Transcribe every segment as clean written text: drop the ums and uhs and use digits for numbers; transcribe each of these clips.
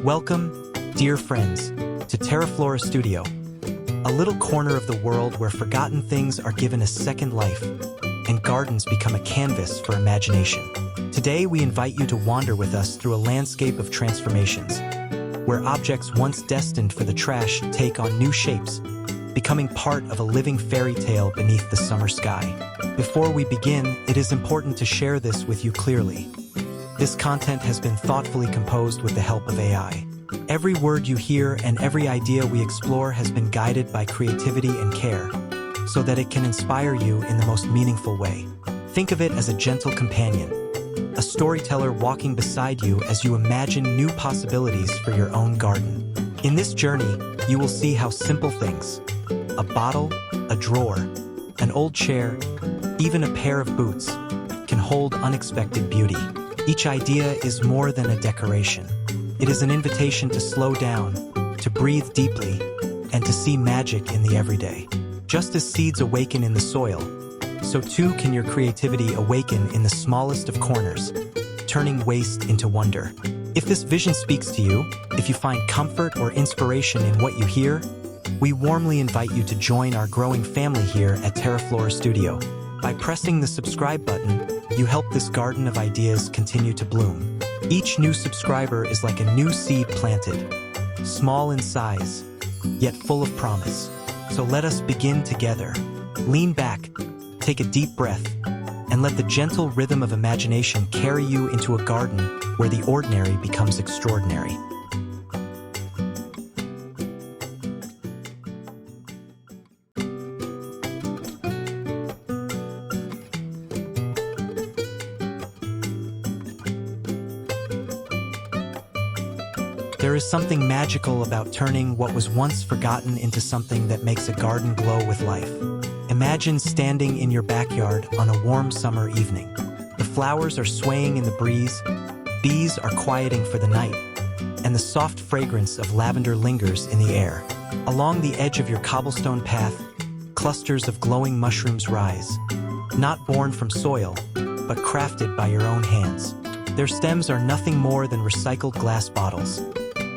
Welcome, dear friends, to TERAFLORA Studio, a little corner of the world where forgotten things are given a second life and gardens become a canvas for imagination. Today we invite you to wander with us through a landscape of transformations, where objects once destined for the trash take on new shapes, becoming part of a living fairy tale beneath the summer sky. Before we begin, it is important to share this with you clearly. This content has been thoughtfully composed with the help of AI. Every word you hear and every idea we explore has been guided by creativity and care, so that it can inspire you in the most meaningful way. Think of it as a gentle companion, a storyteller walking beside you as you imagine new possibilities for your own garden. In this journey, you will see how simple things, a bottle, a drawer, an old chair, even a pair of boots, can hold unexpected beauty. Each idea is more than a decoration. It is an invitation to slow down, to breathe deeply, and to see magic in the everyday. Just as seeds awaken in the soil, so too can your creativity awaken in the smallest of corners, turning waste into wonder. If this vision speaks to you, if you find comfort or inspiration in what you hear, we warmly invite you to join our growing family here at TERAFLORA Studio. By pressing the subscribe button, you help this garden of ideas continue to bloom. Each new subscriber is like a new seed planted, small in size, yet full of promise. So let us begin together. Lean back, take a deep breath, and let the gentle rhythm of imagination carry you into a garden where the ordinary becomes extraordinary. There is something magical about turning what was once forgotten into something that makes a garden glow with life. Imagine standing in your backyard on a warm summer evening. The flowers are swaying in the breeze, bees are quieting for the night, and the soft fragrance of lavender lingers in the air. Along the edge of your cobblestone path, clusters of glowing mushrooms rise, not born from soil, but crafted by your own hands. Their stems are nothing more than recycled glass bottles,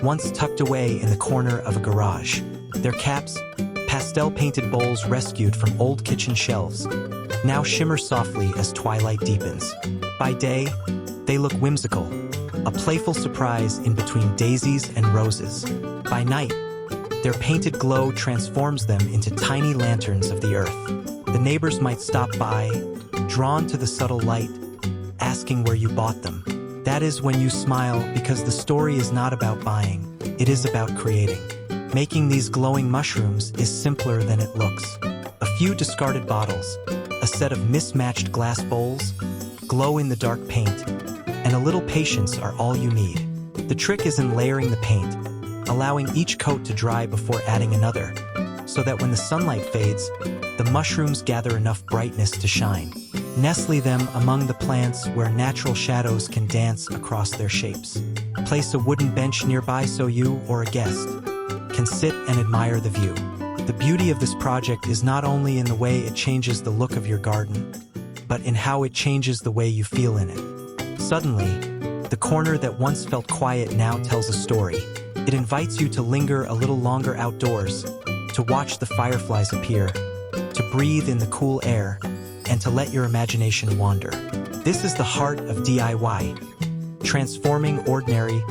once tucked away in the corner of a garage. Their caps, pastel-painted bowls rescued from old kitchen shelves, now shimmer softly as twilight deepens. By day, they look whimsical, a playful surprise in between daisies and roses. By night, their painted glow transforms them into tiny lanterns of the earth. The neighbors might stop by, drawn to the subtle light, asking where you bought them. That is when you smile, because the story is not about buying, it is about creating. Making these glowing mushrooms is simpler than it looks. A few discarded bottles, a set of mismatched glass bowls, glow-in-the-dark paint, and a little patience are all you need. The trick is in layering the paint, allowing each coat to dry before adding another, so that when the sunlight fades, the mushrooms gather enough brightness to shine. Nestle them among the plants where natural shadows can dance across their shapes. Place a wooden bench nearby so you, or a guest, can sit and admire the view. The beauty of this project is not only in the way it changes the look of your garden, but in how it changes the way you feel in it. Suddenly, the corner that once felt quiet now tells a story. It invites you to linger a little longer outdoors, to watch the fireflies appear, to breathe in the cool air, and to let your imagination wander. This is the heart of DIY, transforming ordinary,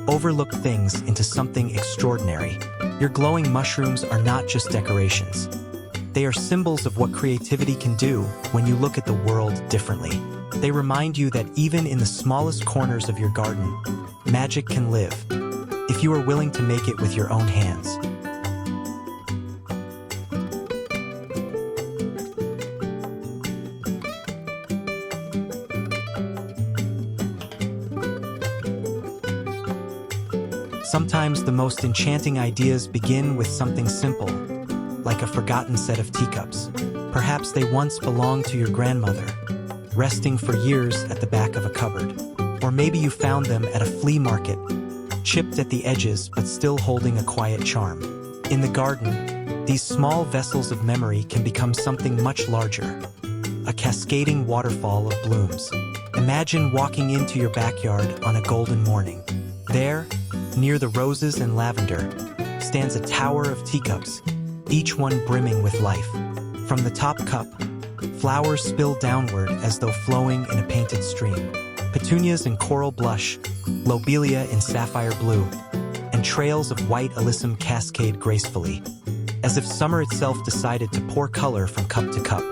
overlooked things into something extraordinary. Your glowing mushrooms are not just decorations. They are symbols of what creativity can do when you look at the world differently. They remind you that even in the smallest corners of your garden, magic can live, if you are willing to make it with your own hands. Sometimes the most enchanting ideas begin with something simple, like a forgotten set of teacups. Perhaps they once belonged to your grandmother, resting for years at the back of a cupboard. Or maybe you found them at a flea market, chipped at the edges but still holding a quiet charm. In the garden, these small vessels of memory can become something much larger, a cascading waterfall of blooms. Imagine walking into your backyard on a golden morning. There, Near the roses and lavender stands a tower of teacups, each one brimming with life. From the top cup, flowers spill downward as though flowing in a painted stream. Petunias in coral blush, lobelia in sapphire blue, and trails of white alyssum cascade gracefully, as if summer itself decided to pour color from cup to cup.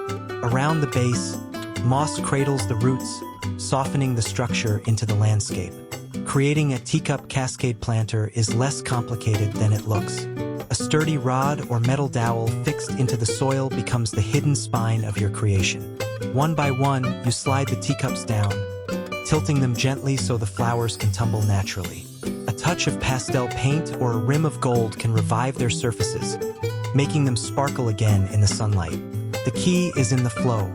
Around the base, moss cradles the roots, softening the structure into the landscape. Creating a teacup cascade planter is less complicated than it looks. A sturdy rod or metal dowel fixed into the soil becomes the hidden spine of your creation. One by one, you slide the teacups down, tilting them gently so the flowers can tumble naturally. A touch of pastel paint or a rim of gold can revive their surfaces, making them sparkle again in the sunlight. The key is in the flow.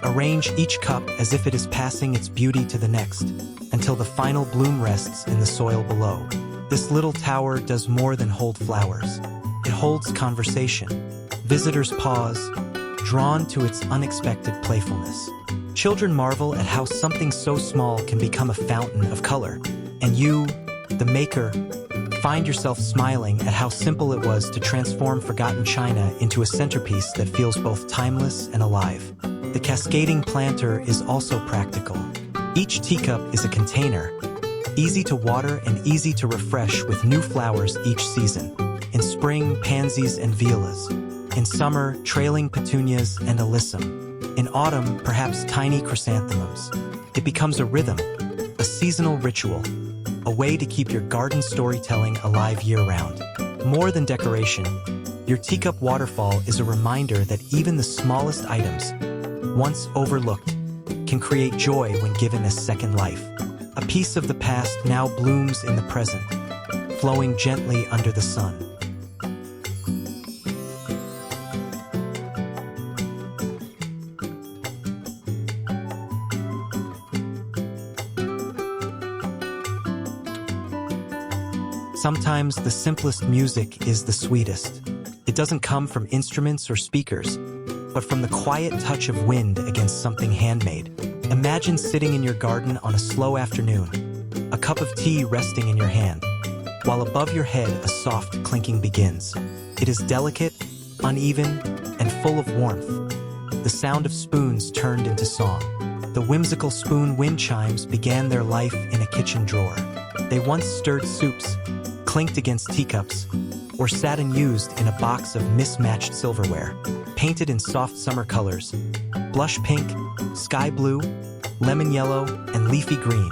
Arrange each cup as if it is passing its beauty to the next, until the final bloom rests in the soil below. This little tower does more than hold flowers. It holds conversation. Visitors pause, drawn to its unexpected playfulness. Children marvel at how something so small can become a fountain of color. And you, the maker, find yourself smiling at how simple it was to transform forgotten china into a centerpiece that feels both timeless and alive. The cascading planter is also practical. Each teacup is a container, easy to water and easy to refresh with new flowers each season. In spring, pansies and violas. In summer, trailing petunias and alyssum. In autumn, perhaps tiny chrysanthemums. It becomes a rhythm, a seasonal ritual, a way to keep your garden storytelling alive year-round. More than decoration, your teacup waterfall is a reminder that even the smallest items, once overlooked, can create joy when given a second life. A piece of the past now blooms in the present, flowing gently under the sun. Sometimes the simplest music is the sweetest. It doesn't come from instruments or speakers, but from the quiet touch of wind against something handmade. Imagine sitting in your garden on a slow afternoon, a cup of tea resting in your hand, while above your head a soft clinking begins. It is delicate, uneven, and full of warmth. The sound of spoons turned into song. The whimsical spoon wind chimes began their life in a kitchen drawer. They once stirred soups, clinked against teacups, or sat unused in a box of mismatched silverware. Painted in soft summer colors, blush pink, sky blue, lemon yellow, and leafy green.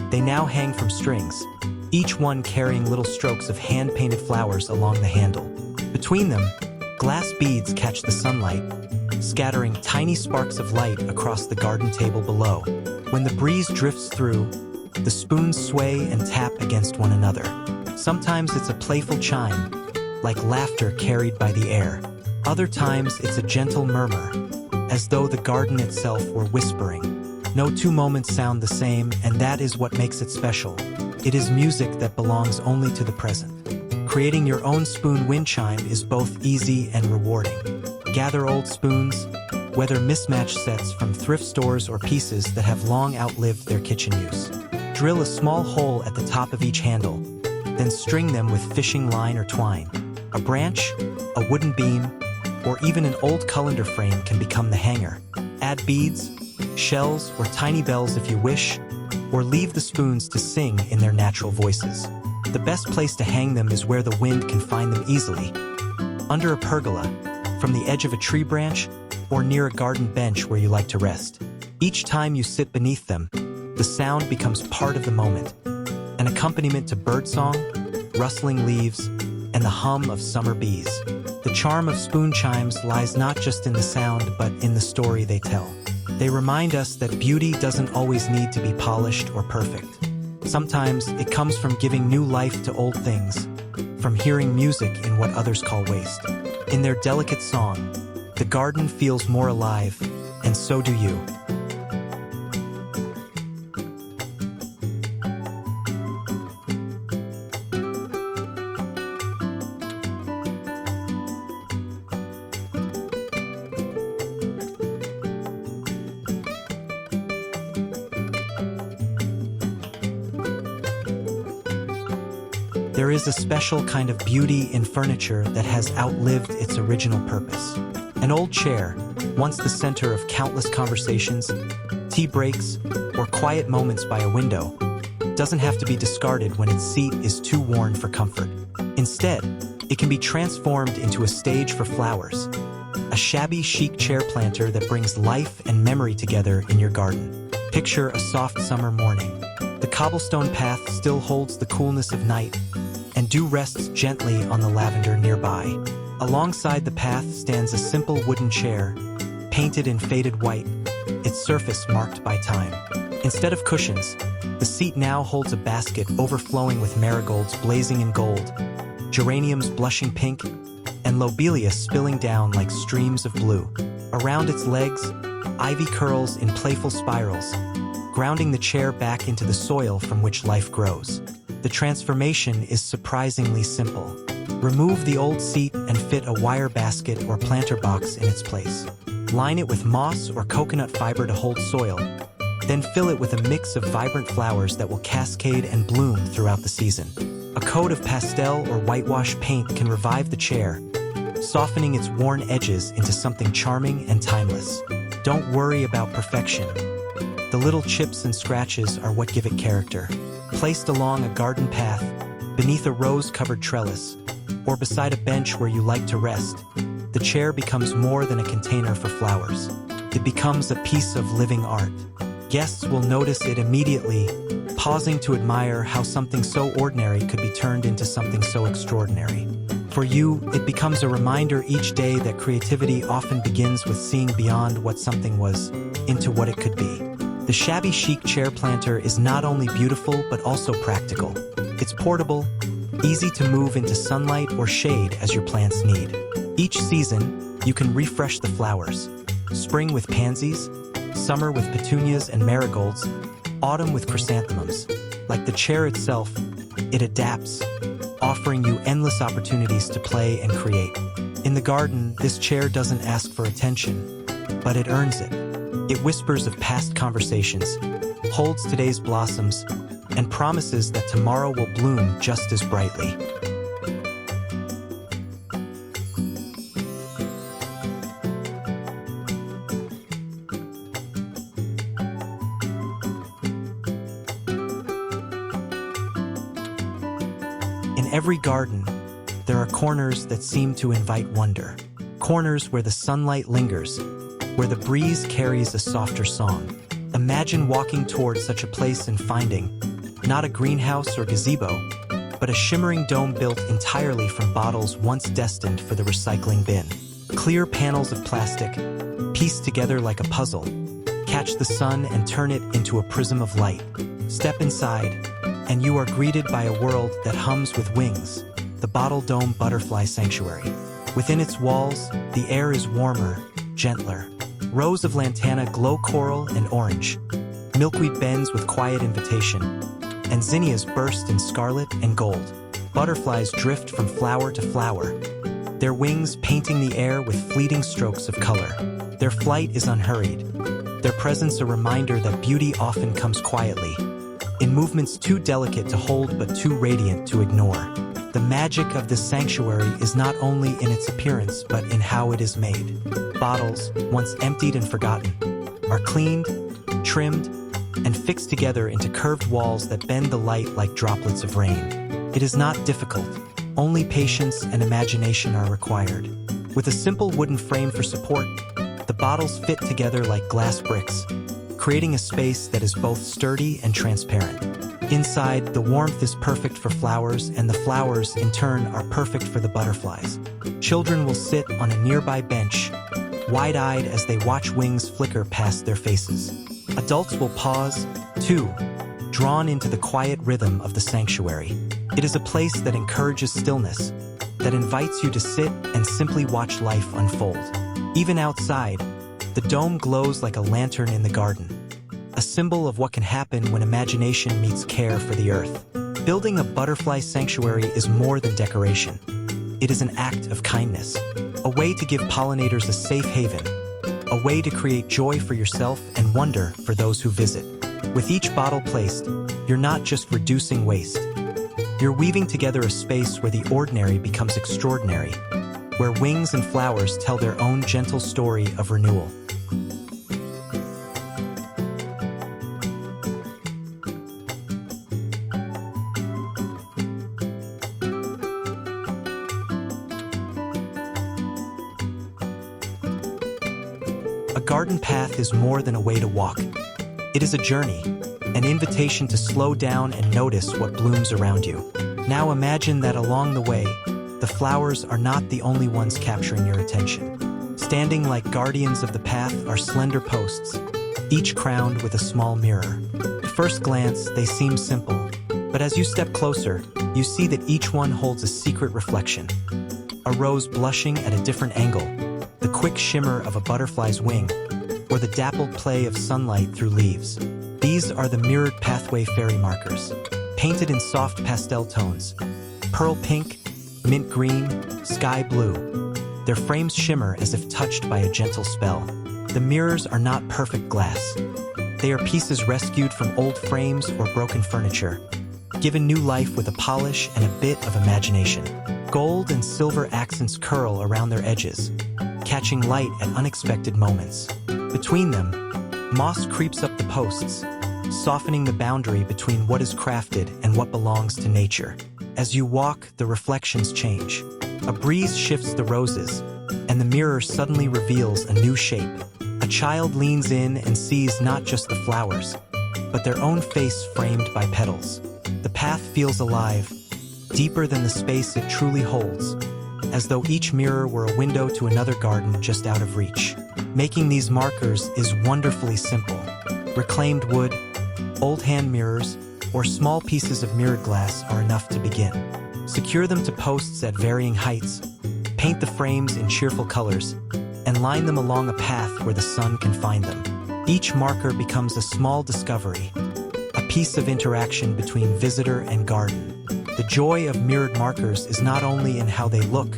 They now hang from strings, each one carrying little strokes of hand-painted flowers along the handle. Between them, glass beads catch the sunlight, scattering tiny sparks of light across the garden table below. When the breeze drifts through, the spoons sway and tap against one another. Sometimes it's a playful chime, like laughter carried by the air. Other times it's a gentle murmur, as though the garden itself were whispering. No two moments sound the same, and that is what makes it special. It is music that belongs only to the present. Creating your own spoon wind chime is both easy and rewarding. Gather old spoons, whether mismatched sets from thrift stores or pieces that have long outlived their kitchen use. Drill a small hole at the top of each handle, then string them with fishing line or twine. A branch, a wooden beam, or even an old colander frame can become the hanger. Add beads, shells, or tiny bells if you wish, or leave the spoons to sing in their natural voices. The best place to hang them is where the wind can find them easily. Under a pergola, from the edge of a tree branch, or near a garden bench where you like to rest. Each time you sit beneath them, the sound becomes part of the moment, an accompaniment to birdsong, rustling leaves, and the hum of summer bees. The charm of spoon chimes lies not just in the sound, but in the story they tell. They remind us that beauty doesn't always need to be polished or perfect. Sometimes it comes from giving new life to old things, from hearing music in what others call waste. In their delicate song, the garden feels more alive, and so do you. There is a special kind of beauty in furniture that has outlived its original purpose. An old chair, once the center of countless conversations, tea breaks, or quiet moments by a window, doesn't have to be discarded when its seat is too worn for comfort. Instead, it can be transformed into a stage for flowers, a shabby chic chair planter that brings life and memory together in your garden. Picture a soft summer morning. The cobblestone path still holds the coolness of night, and dew rests gently on the lavender nearby. Alongside the path stands a simple wooden chair, painted in faded white, its surface marked by time. Instead of cushions, the seat now holds a basket overflowing with marigolds blazing in gold, geraniums blushing pink, and lobelias spilling down like streams of blue. Around its legs, ivy curls in playful spirals, grounding the chair back into the soil from which life grows. The transformation is surprisingly simple. Remove the old seat and fit a wire basket or planter box in its place. Line it with moss or coconut fiber to hold soil, then fill it with a mix of vibrant flowers that will cascade and bloom throughout the season. A coat of pastel or whitewash paint can revive the chair, softening its worn edges into something charming and timeless. Don't worry about perfection. The little chips and scratches are what give it character. Placed along a garden path, beneath a rose-covered trellis, or beside a bench where you like to rest, the chair becomes more than a container for flowers. It becomes a piece of living art. Guests will notice it immediately, pausing to admire how something so ordinary could be turned into something so extraordinary. For you, it becomes a reminder each day that creativity often begins with seeing beyond what something was into what it could be. The shabby chic chair planter is not only beautiful but also practical. It's portable, easy to move into sunlight or shade as your plants need. Each season, you can refresh the flowers. Spring with pansies, summer with petunias and marigolds, autumn with chrysanthemums. Like the chair itself, it adapts, offering you endless opportunities to play and create. In the garden, this chair doesn't ask for attention, but it earns it. It whispers of past conversations, holds today's blossoms, and promises that tomorrow will bloom just as brightly. In every garden, there are corners that seem to invite wonder. Corners where the sunlight lingers, where the breeze carries a softer song. Imagine walking towards such a place and finding not a greenhouse or gazebo, but a shimmering dome built entirely from bottles once destined for the recycling bin. Clear panels of plastic, pieced together like a puzzle, catch the sun and turn it into a prism of light. Step inside, and you are greeted by a world that hums with wings, the Bottle Dome Butterfly Sanctuary. Within its walls, the air is warmer, gentler. Rows of lantana glow coral and orange. Milkweed bends with quiet invitation, and zinnias burst in scarlet and gold. Butterflies drift from flower to flower, their wings painting the air with fleeting strokes of color. Their flight is unhurried, their presence a reminder that beauty often comes quietly, in movements too delicate to hold but too radiant to ignore. The magic of this sanctuary is not only in its appearance but in how it is made. Bottles, once emptied and forgotten, are cleaned, trimmed, and fixed together into curved walls that bend the light like droplets of rain. It is not difficult. Only patience and imagination are required. With a simple wooden frame for support, the bottles fit together like glass bricks, creating a space that is both sturdy and transparent. Inside, the warmth is perfect for flowers, and the flowers, in turn, are perfect for the butterflies. Children will sit on a nearby bench, wide-eyed as they watch wings flicker past their faces. Adults will pause, too, drawn into the quiet rhythm of the sanctuary. It is a place that encourages stillness, that invites you to sit and simply watch life unfold. Even outside, the dome glows like a lantern in the garden, a symbol of what can happen when imagination meets care for the earth. Building a butterfly sanctuary is more than decoration. It is an act of kindness, a way to give pollinators a safe haven, a way to create joy for yourself and wonder for those who visit. With each bottle placed, you're not just reducing waste, You're weaving together a space where the ordinary becomes extraordinary, where wings and flowers tell their own gentle story of renewal. A garden path is more than a way to walk. It is a journey, an invitation to slow down and notice what blooms around you. Now imagine that along the way, the flowers are not the only ones capturing your attention. Standing like guardians of the path are slender posts, each crowned with a small mirror. At first glance, they seem simple, but as you step closer, you see that each one holds a secret reflection. A rose blushing at a different angle, the quick shimmer of a butterfly's wing, or the dappled play of sunlight through leaves. These are the mirrored pathway fairy markers, painted in soft pastel tones, pearl pink, mint green, sky blue. Their frames shimmer as if touched by a gentle spell. The mirrors are not perfect glass. They are pieces rescued from old frames or broken furniture, given new life with a polish and a bit of imagination. Gold and silver accents curl around their edges, catching light at unexpected moments. Between them, moss creeps up the posts, softening the boundary between what is crafted and what belongs to nature. As you walk, the reflections change. A breeze shifts the roses, and the mirror suddenly reveals a new shape. A child leans in and sees not just the flowers, but their own face framed by petals. The path feels alive, deeper than the space it truly holds, as though each mirror were a window to another garden just out of reach. Making these markers is wonderfully simple. Reclaimed wood, old hand mirrors, or small pieces of mirrored glass are enough to begin. Secure them to posts at varying heights, paint the frames in cheerful colors, and line them along a path where the sun can find them. Each marker becomes a small discovery, a piece of interaction between visitor and garden. The joy of mirrored markers is not only in how they look,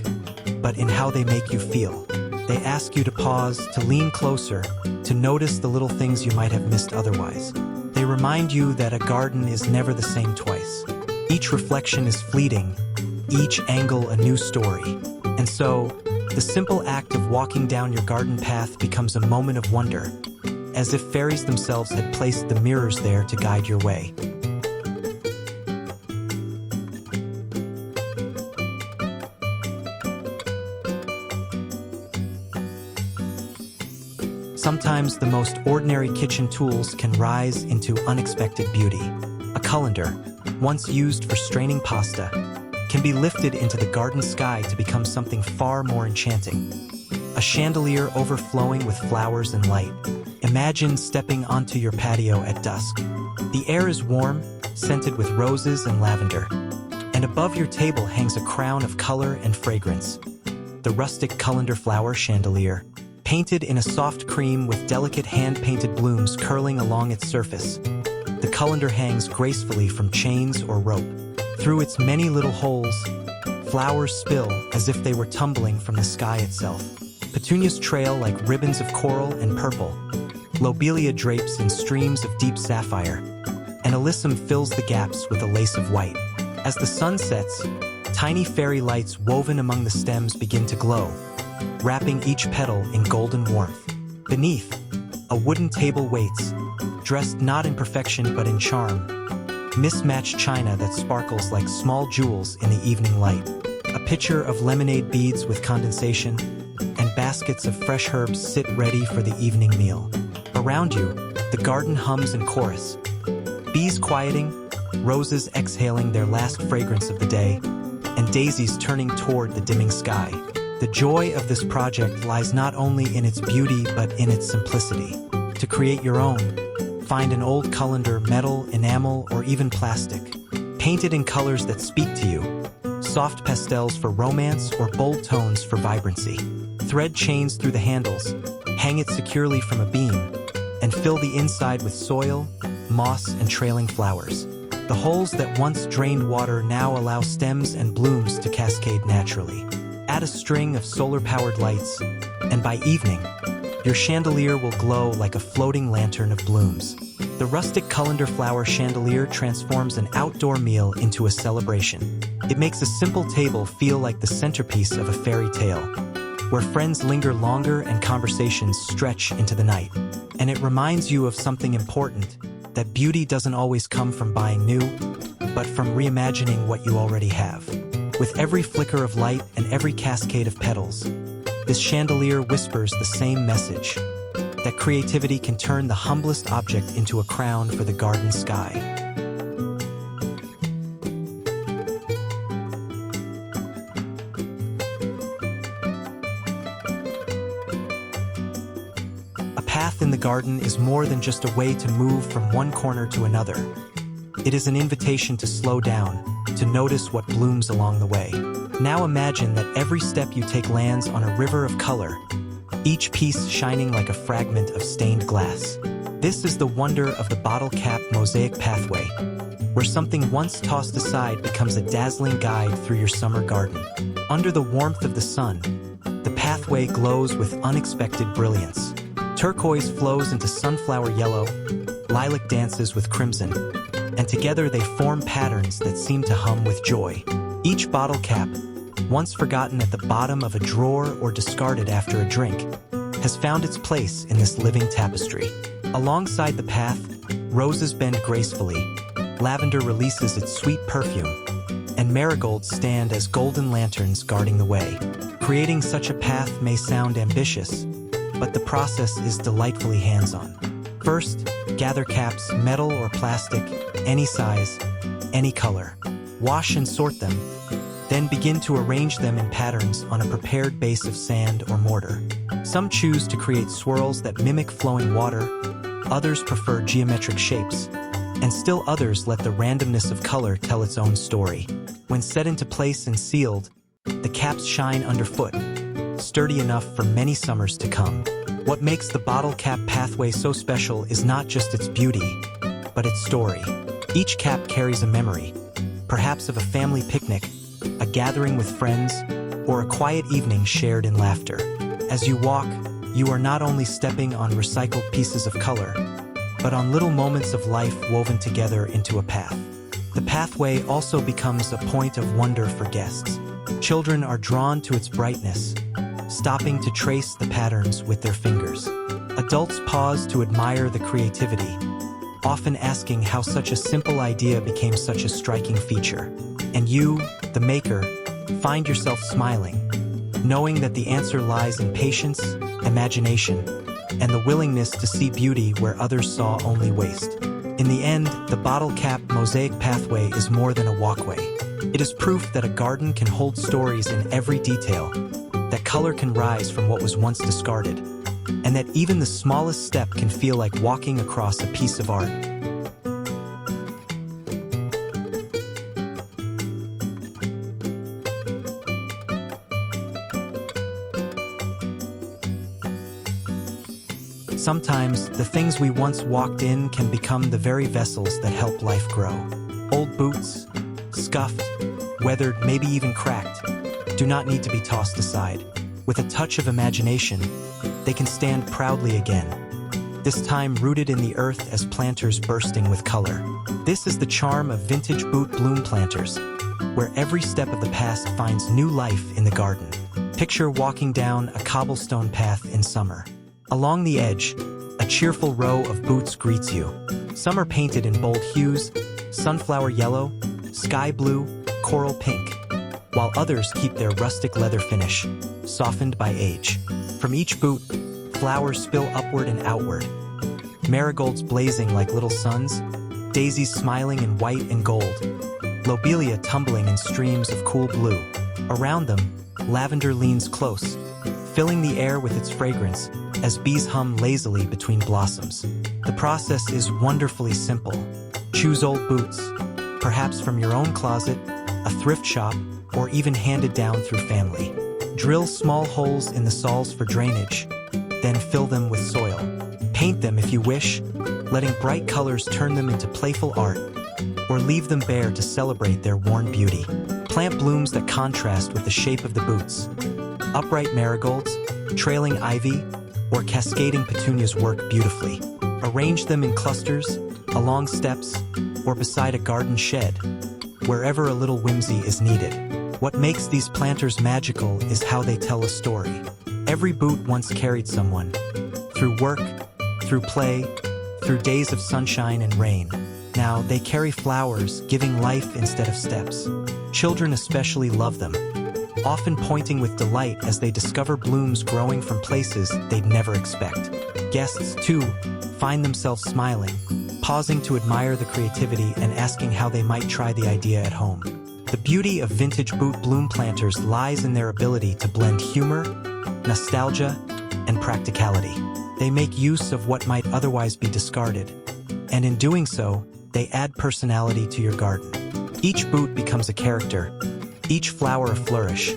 but in how they make you feel. They ask you to pause, to lean closer, to notice the little things you might have missed otherwise. They remind you that a garden is never the same twice. Each reflection is fleeting, each angle a new story. And so, the simple act of walking down your garden path becomes a moment of wonder, as if fairies themselves had placed the mirrors there to guide your way. Sometimes the most ordinary kitchen tools can rise into unexpected beauty. A colander, once used for straining pasta, can be lifted into the garden sky to become something far more enchanting. A chandelier overflowing with flowers and light. Imagine stepping onto your patio at dusk. The air is warm, scented with roses and lavender, and above your table hangs a crown of color and fragrance. The rustic colander flower chandelier, painted in a soft cream with delicate hand-painted blooms curling along its surface. The colander hangs gracefully from chains or rope. Through its many little holes, flowers spill as if they were tumbling from the sky itself. Petunias trail like ribbons of coral and purple. Lobelia drapes in streams of deep sapphire, and alyssum fills the gaps with a lace of white. As the sun sets, tiny fairy lights woven among the stems begin to glow, wrapping each petal in golden warmth. Beneath, a wooden table waits, dressed not in perfection but in charm. Mismatched china that sparkles like small jewels in the evening light. A pitcher of lemonade beads with condensation, and baskets of fresh herbs sit ready for the evening meal. Around you, the garden hums in chorus. Bees quieting, roses exhaling their last fragrance of the day, and daisies turning toward the dimming sky. The joy of this project lies not only in its beauty but in its simplicity. To create your own, find an old colander, metal, enamel, or even plastic. Paint it in colors that speak to you. Soft pastels for romance or bold tones for vibrancy. Thread chains through the handles, hang it securely from a beam, and fill the inside with soil, moss, and trailing flowers. The holes that once drained water now allow stems and blooms to cascade naturally. Add a string of solar-powered lights, and by evening, your chandelier will glow like a floating lantern of blooms. The rustic colander flower chandelier transforms an outdoor meal into a celebration. It makes a simple table feel like the centerpiece of a fairy tale, where friends linger longer and conversations stretch into the night. And it reminds you of something important, that beauty doesn't always come from buying new, but from reimagining what you already have. With every flicker of light and every cascade of petals, this chandelier whispers the same message, that creativity can turn the humblest object into a crown for the garden sky. A path in the garden is more than just a way to move from one corner to another. It is an invitation to slow down, to notice what blooms along the way. Now imagine that every step you take lands on a river of color, each piece shining like a fragment of stained glass. This is the wonder of the bottle cap mosaic pathway, where something once tossed aside becomes a dazzling guide through your summer garden. Under the warmth of the sun, the pathway glows with unexpected brilliance. Turquoise flows into sunflower yellow, lilac dances with crimson, and together they form patterns that seem to hum with joy. Each bottle cap, once forgotten at the bottom of a drawer or discarded after a drink, has found its place in this living tapestry. Alongside the path, roses bend gracefully, lavender releases its sweet perfume, and marigolds stand as golden lanterns guarding the way. Creating such a path may sound ambitious, but the process is delightfully hands-on. First, gather caps, metal or plastic, any size, any color. Wash and sort them, then begin to arrange them in patterns on a prepared base of sand or mortar. Some choose to create swirls that mimic flowing water, others prefer geometric shapes, and still others let the randomness of color tell its own story. When set into place and sealed, the caps shine underfoot, sturdy enough for many summers to come. What makes the bottle cap pathway so special is not just its beauty, but its story. Each cap carries a memory, perhaps of a family picnic, a gathering with friends, or a quiet evening shared in laughter. As you walk, you are not only stepping on recycled pieces of color, but on little moments of life woven together into a path. The pathway also becomes a point of wonder for guests. Children are drawn to its brightness, stopping to trace the patterns with their fingers. Adults pause to admire the creativity, often asking how such a simple idea became such a striking feature. And you, the maker, find yourself smiling, knowing that the answer lies in patience, imagination, and the willingness to see beauty where others saw only waste. In the end, the bottle cap mosaic pathway is more than a walkway. It is proof that a garden can hold stories in every detail, that color can rise from what was once discarded, and that even the smallest step can feel like walking across a piece of art. Sometimes, the things we once walked in can become the very vessels that help life grow. Old boots, scuffed, weathered, maybe even cracked, do not need to be tossed aside. With a touch of imagination, they can stand proudly again, this time rooted in the earth as planters bursting with color. This is the charm of vintage boot bloom planters, where every step of the past finds new life in the garden. Picture walking down a cobblestone path in summer. Along the edge, a cheerful row of boots greets you. Some are painted in bold hues, sunflower yellow, sky blue, coral pink, while others keep their rustic leather finish, softened by age. From each boot, flowers spill upward and outward, marigolds blazing like little suns, daisies smiling in white and gold, lobelia tumbling in streams of cool blue. Around them, lavender leans close, filling the air with its fragrance as bees hum lazily between blossoms. The process is wonderfully simple. Choose old boots, perhaps from your own closet, a thrift shop, or even handed down through family. Drill small holes in the soles for drainage, then fill them with soil. Paint them if you wish, letting bright colors turn them into playful art, or leave them bare to celebrate their worn beauty. Plant blooms that contrast with the shape of the boots. Upright marigolds, trailing ivy, or cascading petunias work beautifully. Arrange them in clusters, along steps, or beside a garden shed, wherever a little whimsy is needed. What makes these planters magical is how they tell a story. Every boot once carried someone, through work, through play, through days of sunshine and rain. Now they carry flowers, giving life instead of steps. Children especially love them, often pointing with delight as they discover blooms growing from places they'd never expect. Guests, too, find themselves smiling, pausing to admire the creativity and asking how they might try the idea at home. The beauty of vintage boot bloom planters lies in their ability to blend humor, nostalgia, and practicality. They make use of what might otherwise be discarded, and in doing so, they add personality to your garden. Each boot becomes a character, each flower a flourish,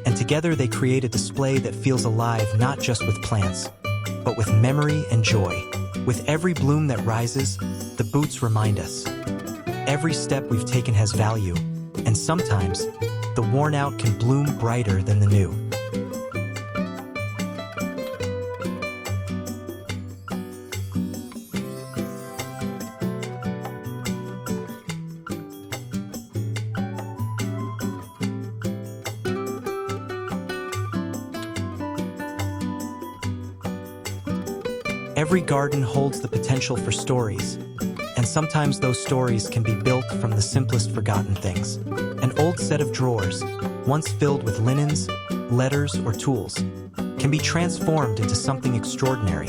and together they create a display that feels alive not just with plants, but with memory and joy. With every bloom that rises, the boots remind us. Every step we've taken has value, and sometimes, the worn out can bloom brighter than the new. Every garden holds the potential for stories, and sometimes those stories can be built from the simplest forgotten things. An old set of drawers, once filled with linens, letters, or tools, can be transformed into something extraordinary.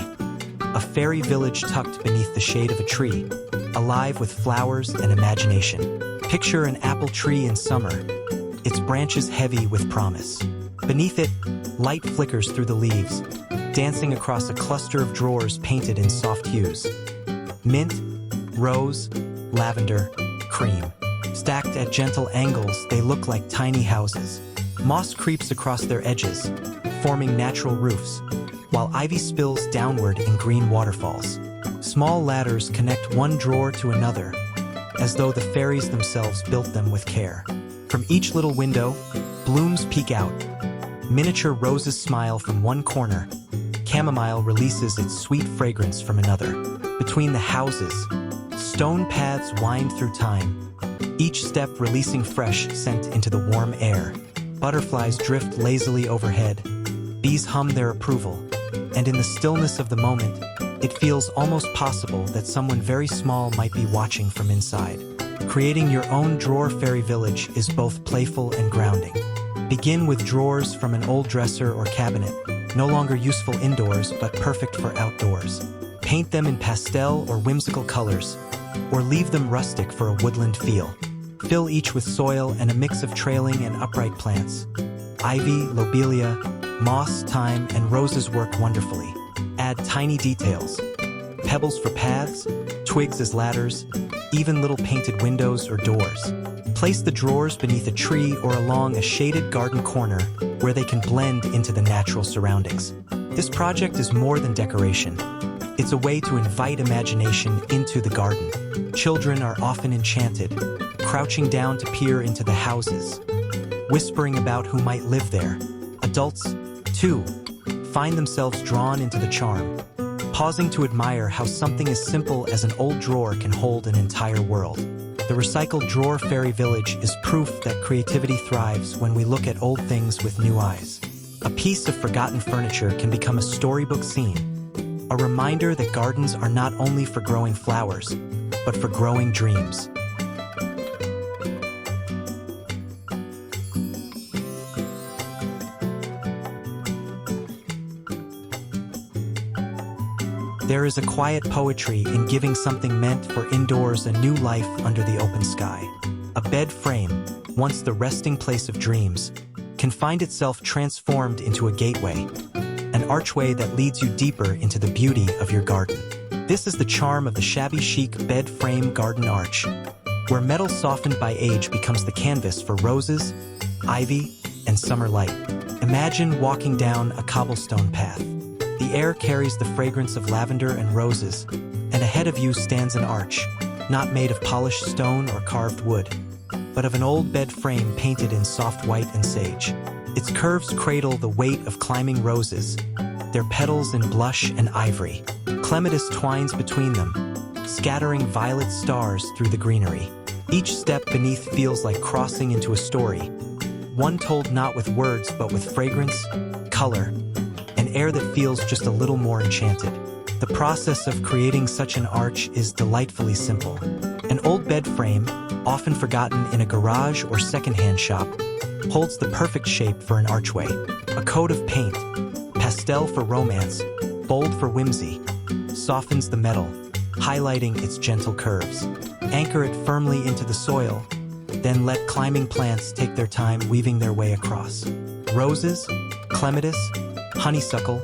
A fairy village tucked beneath the shade of a tree, alive with flowers and imagination. Picture an apple tree in summer, its branches heavy with promise. Beneath it, light flickers through the leaves, dancing across a cluster of drawers painted in soft hues. Mint, rose, lavender, cream. Stacked at gentle angles, they look like tiny houses. Moss creeps across their edges, forming natural roofs, while ivy spills downward in green waterfalls. Small ladders connect one drawer to another, as though the fairies themselves built them with care. From each little window, blooms peek out. Miniature roses smile from one corner. Chamomile releases its sweet fragrance from another. Between the houses, stone paths wind through time, each step releasing fresh scent into the warm air. Butterflies drift lazily overhead, bees hum their approval, and in the stillness of the moment, it feels almost possible that someone very small might be watching from inside. Creating your own drawer fairy village is both playful and grounding. Begin with drawers from an old dresser or cabinet, no longer useful indoors but perfect for outdoors. Paint them in pastel or whimsical colors, or leave them rustic for a woodland feel. Fill each with soil and a mix of trailing and upright plants. Ivy, lobelia, moss, thyme, and roses work wonderfully. Add tiny details. Pebbles for paths, twigs as ladders, even little painted windows or doors. Place the drawers beneath a tree or along a shaded garden corner where they can blend into the natural surroundings. This project is more than decoration. It's a way to invite imagination into the garden. Children are often enchanted, crouching down to peer into the houses, whispering about who might live there. Adults, too, find themselves drawn into the charm, pausing to admire how something as simple as an old drawer can hold an entire world. The recycled drawer fairy village is proof that creativity thrives when we look at old things with new eyes. A piece of forgotten furniture can become a storybook scene, a reminder that gardens are not only for growing flowers, but for growing dreams. There is a quiet poetry in giving something meant for indoors a new life under the open sky. A bed frame, once the resting place of dreams, can find itself transformed into a gateway, an archway that leads you deeper into the beauty of your garden. This is the charm of the shabby chic bed frame garden arch, where metal softened by age becomes the canvas for roses, ivy, and summer light. Imagine walking down a cobblestone path. The air carries the fragrance of lavender and roses, and ahead of you stands an arch, not made of polished stone or carved wood, but of an old bed frame painted in soft white and sage. Its curves cradle the weight of climbing roses, their petals in blush and ivory. Clematis twines between them, scattering violet stars through the greenery. Each step beneath feels like crossing into a story, one told not with words but with fragrance, color, and air that feels just a little more enchanted. The process of creating such an arch is delightfully simple. An old bed frame, often forgotten in a garage or secondhand shop, holds the perfect shape for an archway. A coat of paint, pastel for romance, bold for whimsy, softens the metal, highlighting its gentle curves. Anchor it firmly into the soil, then let climbing plants take their time weaving their way across. Roses, clematis, honeysuckle,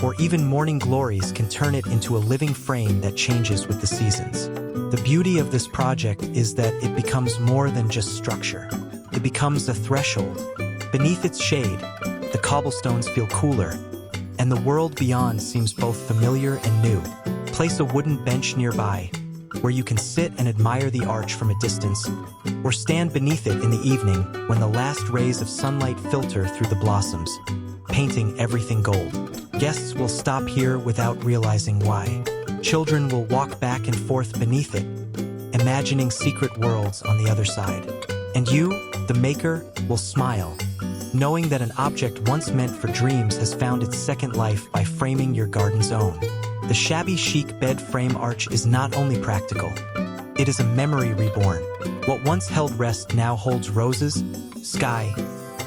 or even morning glories can turn it into a living frame that changes with the seasons. The beauty of this project is that it becomes more than just structure. It becomes a threshold. Beneath its shade, the cobblestones feel cooler, and the world beyond seems both familiar and new. Place a wooden bench nearby, where you can sit and admire the arch from a distance, or stand beneath it in the evening when the last rays of sunlight filter through the blossoms, painting everything gold. Guests will stop here without realizing why. Children will walk back and forth beneath it, imagining secret worlds on the other side. And you, the maker, will smile, knowing that an object once meant for dreams has found its second life by framing your garden's own. The shabby chic bed frame arch is not only practical, it is a memory reborn. What once held rest now holds roses, sky,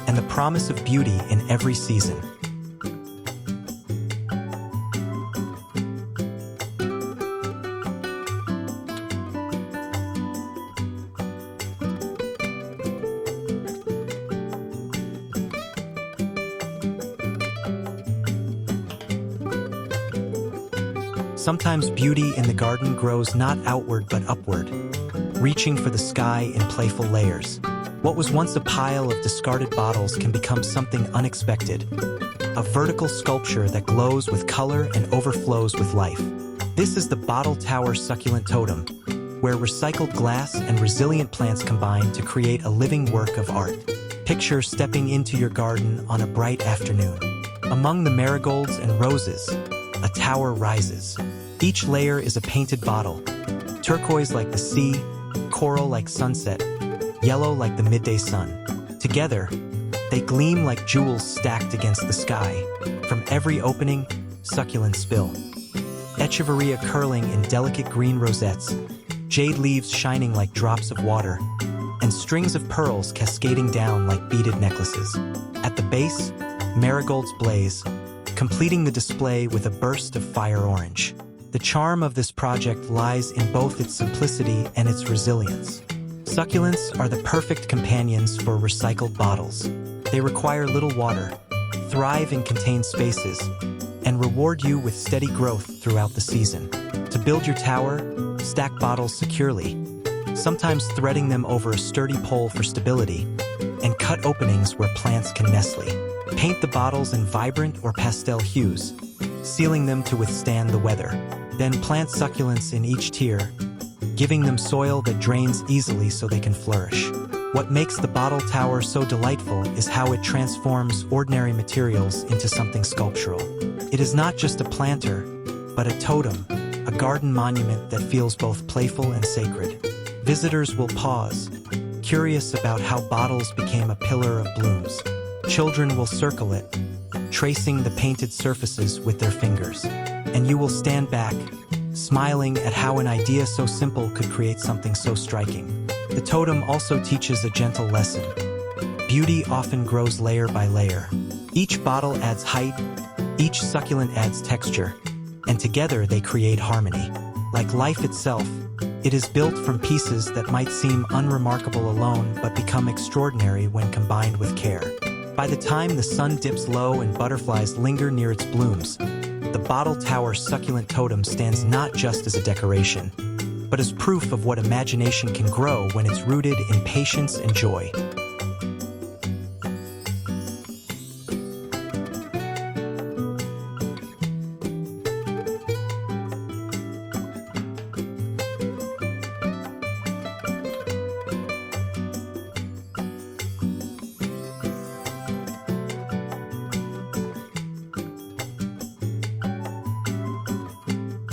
and the promise of beauty in every season. Sometimes beauty in the garden grows not outward but upward, reaching for the sky in playful layers. What was once a pile of discarded bottles can become something unexpected, a vertical sculpture that glows with color and overflows with life. This is the Bottle Tower Succulent Totem, where recycled glass and resilient plants combine to create a living work of art. Picture stepping into your garden on a bright afternoon. Among the marigolds and roses, a tower rises. Each layer is a painted bottle, turquoise like the sea, coral like sunset, yellow like the midday sun. Together, they gleam like jewels stacked against the sky. From every opening, succulents spill. Echeveria curling in delicate green rosettes, jade leaves shining like drops of water, and strings of pearls cascading down like beaded necklaces. At the base, marigolds blaze, completing the display with a burst of fire orange. The charm of this project lies in both its simplicity and its resilience. Succulents are the perfect companions for recycled bottles. They require little water, thrive in contained spaces, and reward you with steady growth throughout the season. To build your tower, stack bottles securely, sometimes threading them over a sturdy pole for stability, and cut openings where plants can nestle. Paint the bottles in vibrant or pastel hues, sealing them to withstand the weather. Then plant succulents in each tier, giving them soil that drains easily so they can flourish. What makes the bottle tower so delightful is how it transforms ordinary materials into something sculptural. It is not just a planter, but a totem, a garden monument that feels both playful and sacred. Visitors will pause, curious about how bottles became a pillar of blooms. Children will circle it, tracing the painted surfaces with their fingers. And you will stand back, smiling at how an idea so simple could create something so striking. The totem also teaches a gentle lesson. Beauty often grows layer by layer. Each bottle adds height, each succulent adds texture, and together they create harmony. Like life itself, it is built from pieces that might seem unremarkable alone but become extraordinary when combined with care. By the time the sun dips low and butterflies linger near its blooms, the Bottle Tower Succulent Totem stands not just as a decoration, but as proof of what imagination can grow when it's rooted in patience and joy.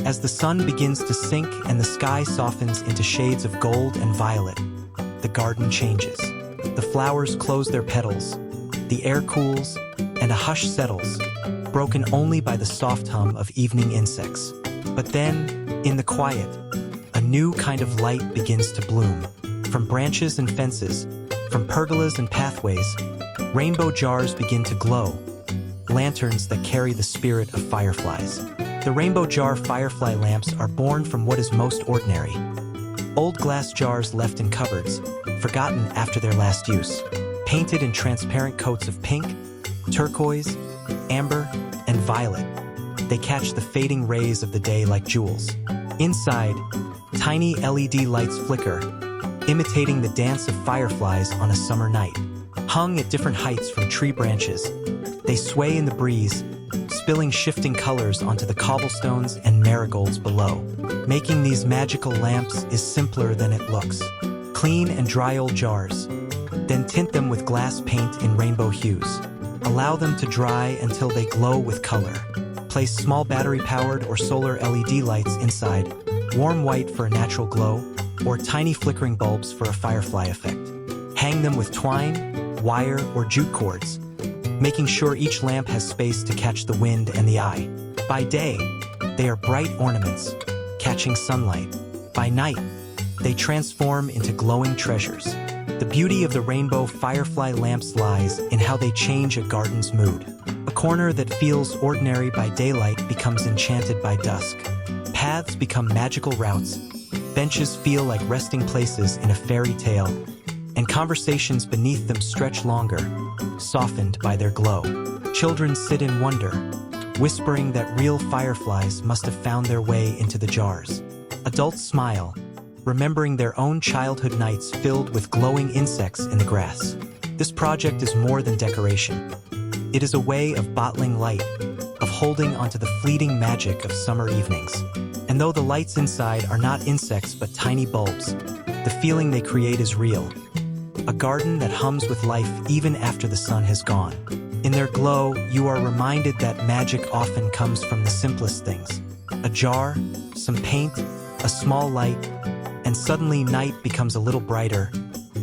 As the sun begins to sink and the sky softens into shades of gold and violet, the garden changes. The flowers close their petals, the air cools, and a hush settles, broken only by the soft hum of evening insects. But then, in the quiet, a new kind of light begins to bloom. From branches and fences, from pergolas and pathways, rainbow jars begin to glow, lanterns that carry the spirit of fireflies. The rainbow jar firefly lamps are born from what is most ordinary. Old glass jars left in cupboards, forgotten after their last use, painted in transparent coats of pink, turquoise, amber, and violet. They catch the fading rays of the day like jewels. Inside, tiny LED lights flicker, imitating the dance of fireflies on a summer night. Hung at different heights from tree branches, they sway in the breeze, spilling shifting colors onto the cobblestones and marigolds below. Making these magical lamps is simpler than it looks. Clean and dry old jars, then tint them with glass paint in rainbow hues. Allow them to dry until they glow with color. Place small battery-powered or solar LED lights inside, warm white for a natural glow, or tiny flickering bulbs for a firefly effect. Hang them with twine, wire, or jute cords, making sure each lamp has space to catch the wind and the eye. By day, they are bright ornaments, catching sunlight. By night, they transform into glowing treasures. The beauty of the rainbow firefly lamps lies in how they change a garden's mood. A corner that feels ordinary by daylight becomes enchanted by dusk. Paths become magical routes, benches feel like resting places in a fairy tale, and conversations beneath them stretch longer, softened by their glow. Children sit in wonder, whispering that real fireflies must have found their way into the jars. Adults smile, remembering their own childhood nights filled with glowing insects in the grass. This project is more than decoration. It is a way of bottling light, of holding onto the fleeting magic of summer evenings. And though the lights inside are not insects but tiny bulbs, the feeling they create is real. A garden that hums with life even after the sun has gone. In their glow, you are reminded that magic often comes from the simplest things. A jar, some paint, a small light, and suddenly night becomes a little brighter,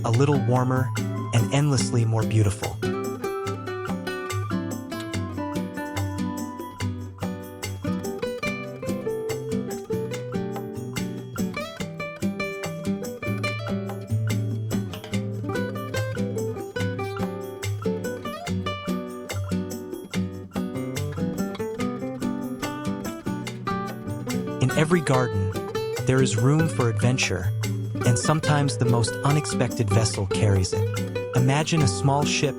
a little warmer, and endlessly more beautiful. In every garden, there is room for adventure, and sometimes the most unexpected vessel carries it. Imagine a small ship,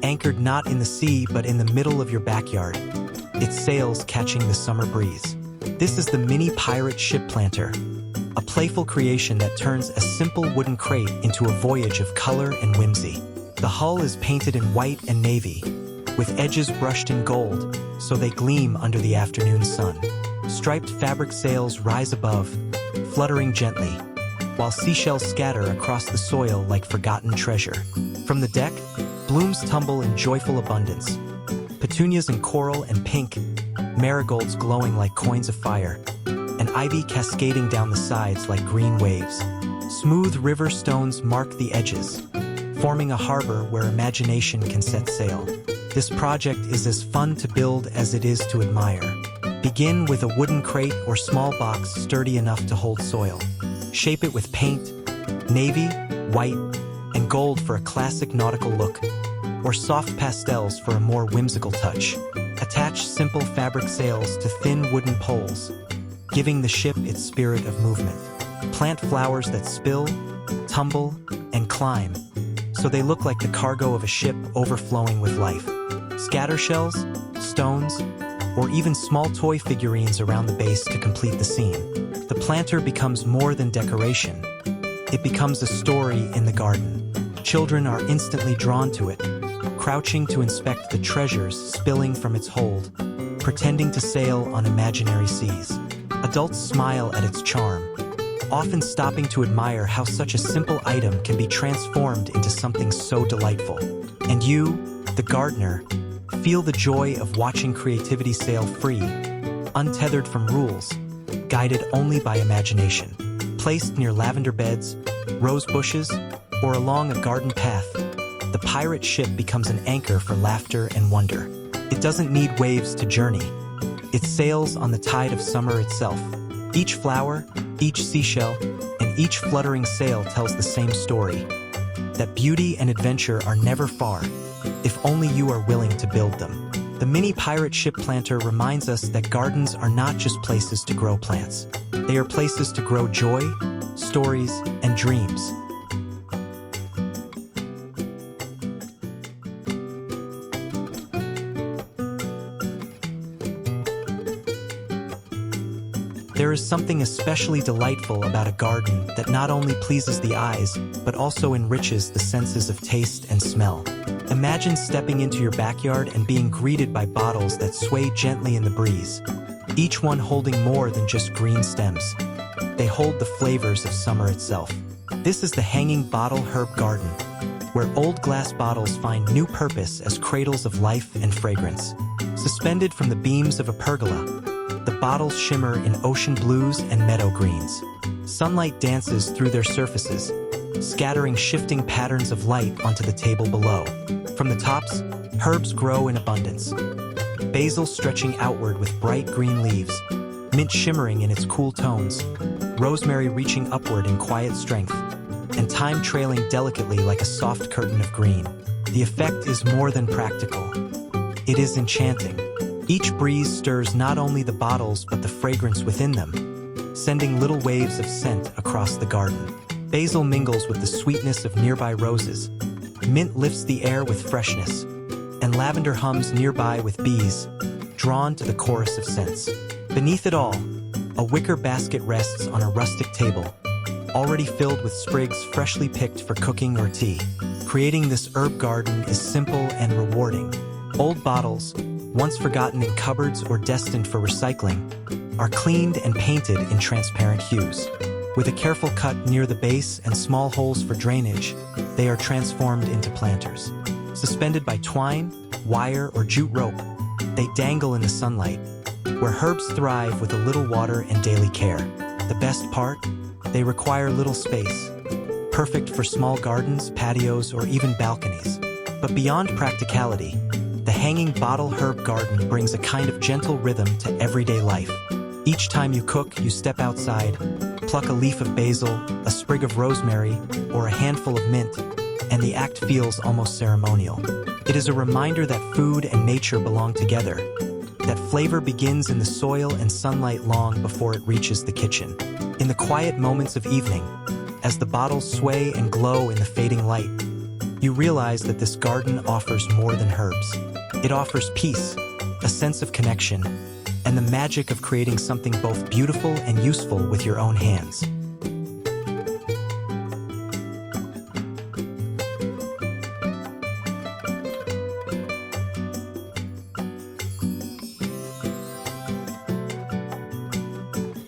anchored not in the sea but in the middle of your backyard, its sails catching the summer breeze. This is the mini pirate ship planter, a playful creation that turns a simple wooden crate into a voyage of color and whimsy. The hull is painted in white and navy, with edges brushed in gold, so they gleam under the afternoon sun. Striped fabric sails rise above, fluttering gently, while seashells scatter across the soil like forgotten treasure. From the deck, blooms tumble in joyful abundance. Petunias in coral and pink, marigolds glowing like coins of fire, and ivy cascading down the sides like green waves. Smooth river stones mark the edges, forming a harbor where imagination can set sail. This project is as fun to build as it is to admire. Begin with a wooden crate or small box sturdy enough to hold soil. Shape it with paint, navy, white, and gold for a classic nautical look, or soft pastels for a more whimsical touch. Attach simple fabric sails to thin wooden poles, giving the ship its spirit of movement. Plant flowers that spill, tumble, and climb, so they look like the cargo of a ship overflowing with life. Scatter shells, stones, or even small toy figurines around the base to complete the scene. The planter becomes more than decoration. It becomes a story in the garden. Children are instantly drawn to it, crouching to inspect the treasures spilling from its hold, pretending to sail on imaginary seas. Adults smile at its charm, often stopping to admire how such a simple item can be transformed into something so delightful. And you, the gardener, feel the joy of watching creativity sail free, untethered from rules, guided only by imagination. Placed near lavender beds, rose bushes, or along a garden path, the pirate ship becomes an anchor for laughter and wonder. It doesn't need waves to journey. It sails on the tide of summer itself. Each flower, each seashell, and each fluttering sail tells the same story, that beauty and adventure are never far, if only you are willing to build them. The mini pirate ship planter reminds us that gardens are not just places to grow plants. They are places to grow joy, stories, and dreams. There is something especially delightful about a garden that not only pleases the eyes, but also enriches the senses of taste and smell. Imagine stepping into your backyard and being greeted by bottles that sway gently in the breeze, each one holding more than just green stems. They hold the flavors of summer itself. This is the hanging bottle herb garden, where old glass bottles find new purpose as cradles of life and fragrance. Suspended from the beams of a pergola, the bottles shimmer in ocean blues and meadow greens. Sunlight dances through their surfaces, scattering shifting patterns of light onto the table below. From the tops, herbs grow in abundance. Basil stretching outward with bright green leaves, mint shimmering in its cool tones, rosemary reaching upward in quiet strength, and thyme trailing delicately like a soft curtain of green. The effect is more than practical. It is enchanting. Each breeze stirs not only the bottles but the fragrance within them, sending little waves of scent across the garden. Basil mingles with the sweetness of nearby roses, mint lifts the air with freshness, and lavender hums nearby with bees, drawn to the chorus of scents. Beneath it all, a wicker basket rests on a rustic table, already filled with sprigs freshly picked for cooking or tea. Creating this herb garden is simple and rewarding. Old bottles, once forgotten in cupboards or destined for recycling, are cleaned and painted in transparent hues. With a careful cut near the base and small holes for drainage, they are transformed into planters. Suspended by twine, wire, or jute rope, they dangle in the sunlight, where herbs thrive with a little water and daily care. The best part? They require little space, perfect for small gardens, patios, or even balconies. But beyond practicality, the hanging bottle herb garden brings a kind of gentle rhythm to everyday life. Each time you cook, you step outside, pluck a leaf of basil, a sprig of rosemary, or a handful of mint, and the act feels almost ceremonial. It is a reminder that food and nature belong together, that flavor begins in the soil and sunlight long before it reaches the kitchen. In the quiet moments of evening, as the bottles sway and glow in the fading light, you realize that this garden offers more than herbs. It offers peace, a sense of connection, and the magic of creating something both beautiful and useful with your own hands.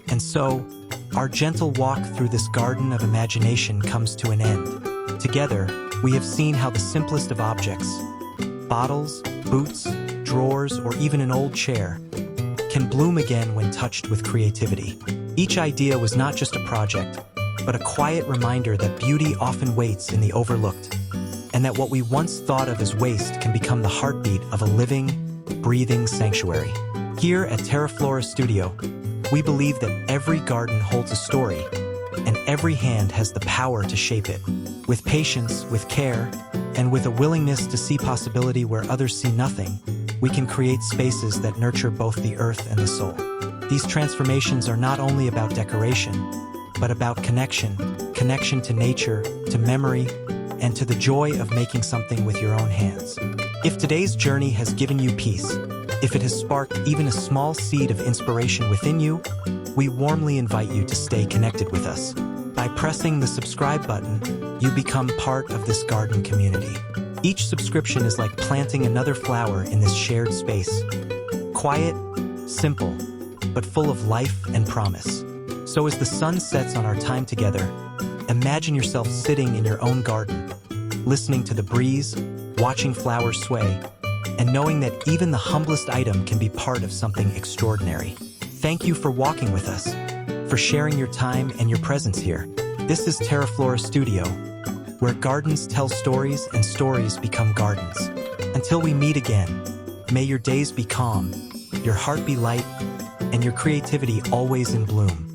And so, our gentle walk through this garden of imagination comes to an end. Together, we have seen how the simplest of objects, bottles, boots, drawers, or even an old chair, can bloom again when touched with creativity. Each idea was not just a project, but a quiet reminder that beauty often waits in the overlooked, and that what we once thought of as waste can become the heartbeat of a living, breathing sanctuary. Here at TERAFLORA Studio, we believe that every garden holds a story, and every hand has the power to shape it. With patience, with care, and with a willingness to see possibility where others see nothing, we can create spaces that nurture both the earth and the soul. These transformations are not only about decoration, but about connection to nature, to memory, and to the joy of making something with your own hands. If today's journey has given you peace, if it has sparked even a small seed of inspiration within you, we warmly invite you to stay connected with us. By pressing the subscribe button, you become part of this garden community. Each subscription is like planting another flower in this shared space. Quiet, simple, but full of life and promise. So as the sun sets on our time together, imagine yourself sitting in your own garden, listening to the breeze, watching flowers sway, and knowing that even the humblest item can be part of something extraordinary. Thank you for walking with us, for sharing your time and your presence here. This is TERAFLORA Studio, where gardens tell stories and stories become gardens. Until we meet again, may your days be calm, your heart be light, and your creativity always in bloom.